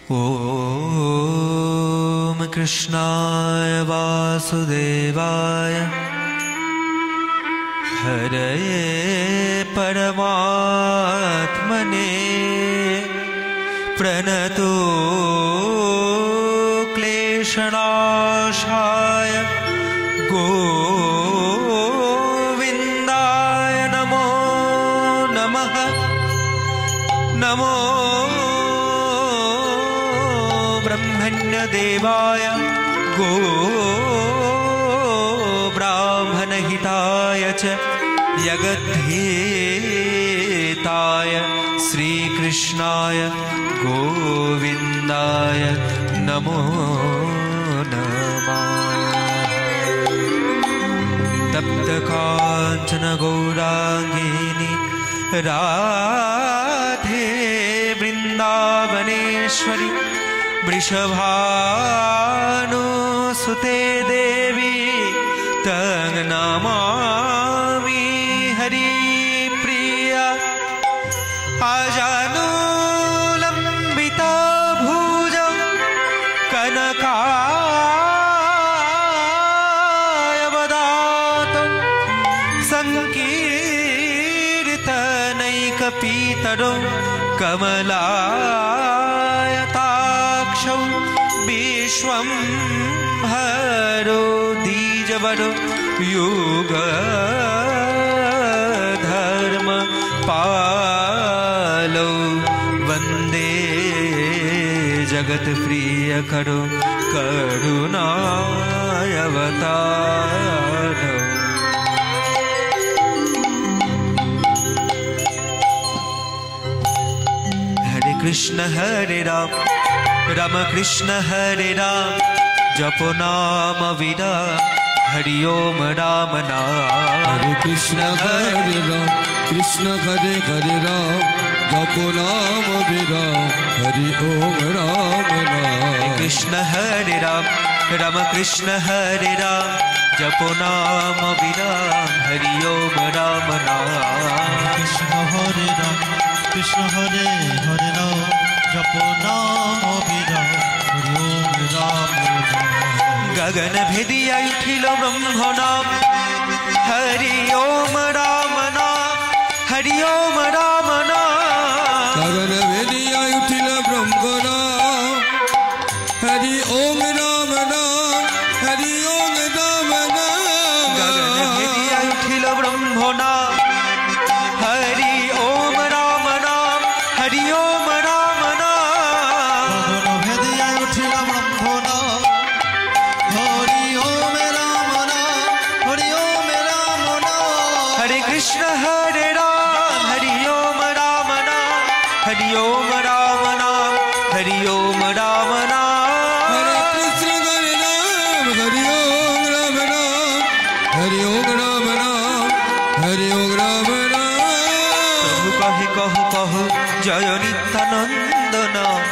ॐ कृष्णाय वासुदेवाय हरये परमात्मने प्रणतो क्लेशनाशाय गोविन्दाय नमो नमः। नमो ब्रह्मण्यदेवाय गो ब्राह्मणहिताय च जगद्धिताय श्रीकृष्णाय गोविन्दाय नमो नमः। तप्तकाञ्चन गौराङ्गिनी राधे वृन्दावनेश्वरी वृषभानुसुते देवी तं नमामि हरिप्रिया। अजानुलम्बिता भुजं कनकायवदातं संकीर्तनैकपीतरं कमलायताक्षौ विश्वम्भरो द्विजवरो युगधर्म पालो वन्दे जगत्प्रियकरो करुणावतारो। हरे कृष्ण हरे राम राम कृष्ण हरे राम जपो नाम विराम हरि ओम राम नाम। हरे कृष्ण हरे राम कृष्ण हरे हरे राम जपो नाम विराम हरि ओम राम नाम। हरे कृष्ण हरे राम राम कृष्ण हरे राम जपो नाम विराम हरि ओम राम नाम। कृष्ण हरे राम कृष्ण हरे हरे राम जपो नाम विराम हरि ओम राम नाम। गगन भेदिया उठिल ब्रह्म नाम हरि ओम राम नाम हरि ओम राम नाम। गगन भेदिया उठिल ब्रह्म नाम हरि ओम राम नाम हरि ओम राम नाम। गगन भेदिया उठिल ब्रह्म नाम हरि ओम राम नाम हरि ओम राम नाम। गगन भेदिया उठिल ब्रह्म नाम हरि ओम राम नाम हरि ओम राम नाम। हरे कृष्ण हरे राम हरि ओम राम नाम हरि ओम राम नाम हरि ओम राम नाम। हरे कृष्ण हरे राम हरि ओम राम नाम हरि ओम राम नाम हरि ओम राम नाम। प्रभु कहे कहो कहो जय नित्यानंद नाम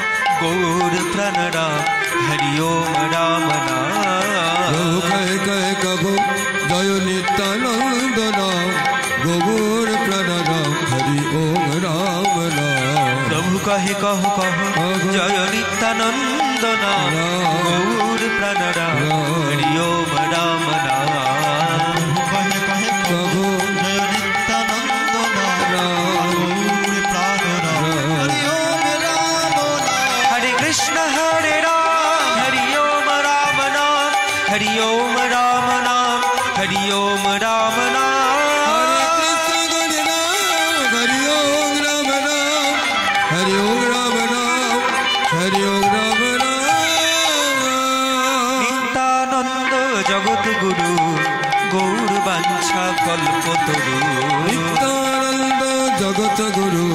गौर प्राण राम हरि ओम राम नाम। प्रभु कहे कहे कहो जय नित्यानंद नाम गौर प्राण राम हरि ओम राम नाम। प्रभु कहे कहो कहो जय नित्यानंद नाम गौर प्राण राम हरि ओम राम नाम। कहे कहे कहो जय नित्यानंद नाम गौर प्राण राम हरि ओम राम नाम। हरे कृष्ण हरे राम हरि ओम राम नाम हरि ओम राम नाम हरि ओम राम नाम। हरे कृष्ण हरे राम हरि ओम राम नाम हरि ओम राम नाम हरि ओम राम नाम। नित्यानंद जगत गुरु गौर बांछा कल्पतरु। नित्यानंद जगत गुरु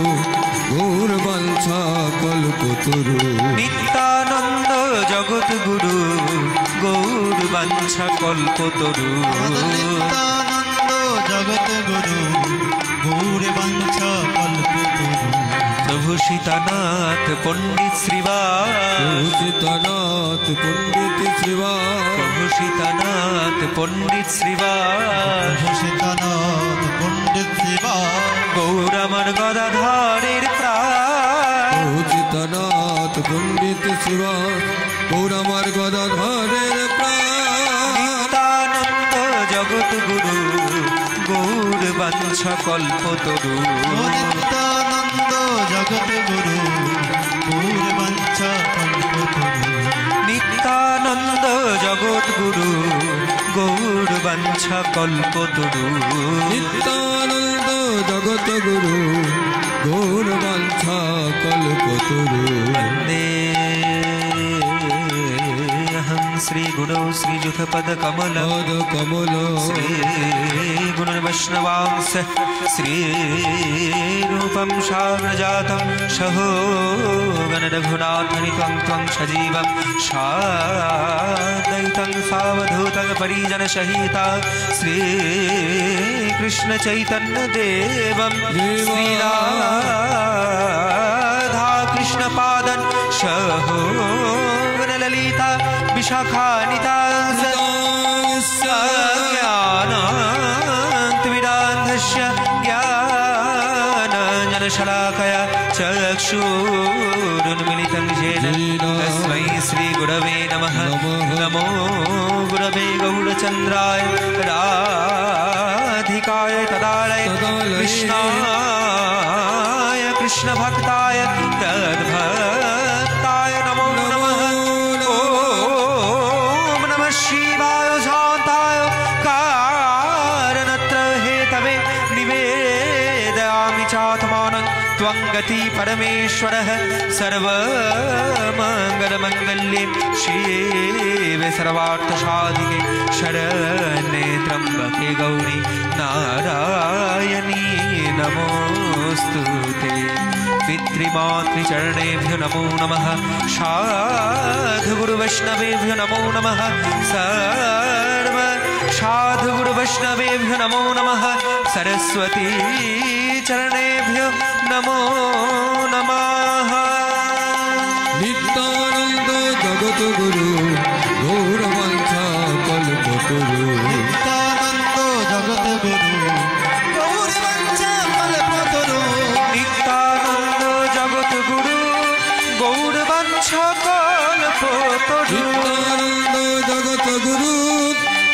गौर बांछा कल्पतरु। नित्यानंद जगत गुरु गौर बांछा कल्पतरु। नित्यानंद जगत गुरु गौर वंशा कल्पतरु। प्रभु सीतानाथ पंडित श्रीवास। प्रभु सीतानाथ पंडित श्रीवास। प्रभु सीतानाथ पंडित श्रीवास। प्रभु सीतानाथ पंडित श्रीवास। गौर আমার গদাধরের প্রাণ। প্রভু চিত্তনাথ পণ্ডিত শিবাস গৌরামার গদাধরের প্রাণ নিত্যানন্দ জগৎ গুরু গৌর বাঞ্ছা কল্পতরু নিত্যানন্দ জগৎ গুরু গৌর বাঞ্ছা কল্পতরু নিত্যানন্দ জগৎ গুরু গৌর বাঞ্ছা কল্পতরু নিত্যানন্দ জগত গুরু গৌর বাঞ্ছা কল্পতরু वन्देऽहं श्रीगुरौ श्रीयुतपदकमलं পদ কমল श्रीगुणवैष्णवांस श्रीरूपं साग्रजातं सहो गणरघुनाथनितं त्वं सजीवं साद्वैतं सावधूतं परिजनसहिता श्रीकृष्णचैतन्यदेवं श्रीराधाकृष्णपादं सहो ललिता विशाखानिता ज्ञानान्तविदान्धस्य ज्ञानाञ्जनशलाकया चक्षुरुन्मिलितं येन तस्मै श्रीगुरवे नमः नमो गुरवे गौरचन्द्राय राधिकाय तदालय कृष्णाय कृष्णभक्ताय तद्भक्ताय नमो नमः ॐ नमः शिवाय शान्ताय कारणत्र हेतवे निवेदयामि चात्मानं त्वं गति परमेश्वरः सर्वमङ्गलमङ्गल्ये शिवे सर्वार्थसाधिके शरण्ये त्र्यम्बके गौरी नारायणी नमोऽस्तु ते पितृमातृचरणेभ्यो नमो नमः साधुगुरुवैष्णवेभ्यो नमो नमः सर्व साधुगुरुवैष्णवेभ्यो नमो नमः सरस्वती चरणेभ्यो नमो नमः নিত্যানন্দ জগত গুরু গৌর বাঞ্ছা কল্পতরু নিত্যানন্দ জগৎ গুরু গৌর বাঞ্ছা কল্পতরু নিত্যানন্দ জগৎ গুরু গৌর বাঞ্ছা কল্পতরু নিত্যানন্দ জগত গুরু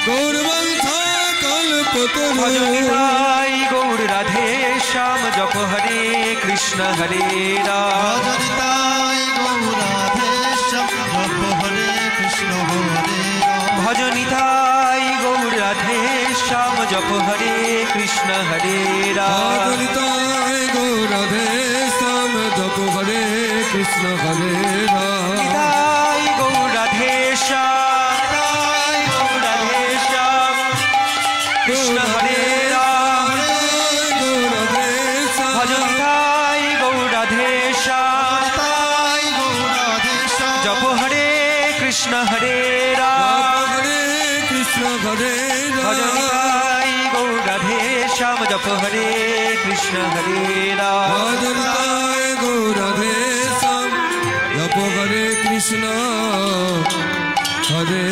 গৌর বাঞ্ছা কল্পতরু ভজনিতাই গৌর রাধে শ্যাম জপ হরে কৃষ্ণ হরে রাম ভজনিতাই গৌরাধেশম জপ হরে কৃষ্ণ হরে রাম ভজনিতাই গৌর রাধে শ্যাম জপ হরে কৃষ্ণ হরে রাম নিতাই গৌরাধে শ্যাম জপ হরে কৃষ্ণ হরে রাম নিতাই গৌর রাধে শ্যাম নিতাই গৌর রাধে শ্যাম কৃষ্ণ হরে রাম গৌরাধে শ্যাম ভজনিতাই গৌর রাধে শ্যাম তাই গৌরাধেশম জপ হরে কৃষ্ণ হরে রাম হরে কৃষ্ণ হরে রাম ভজনিতাই গৌর রাধে শ্যাম জপ হরে কৃষ্ণ হরে রাম ভজনতায় গৌরাধে শ্যাম জপ হরে কৃষ্ণ হরে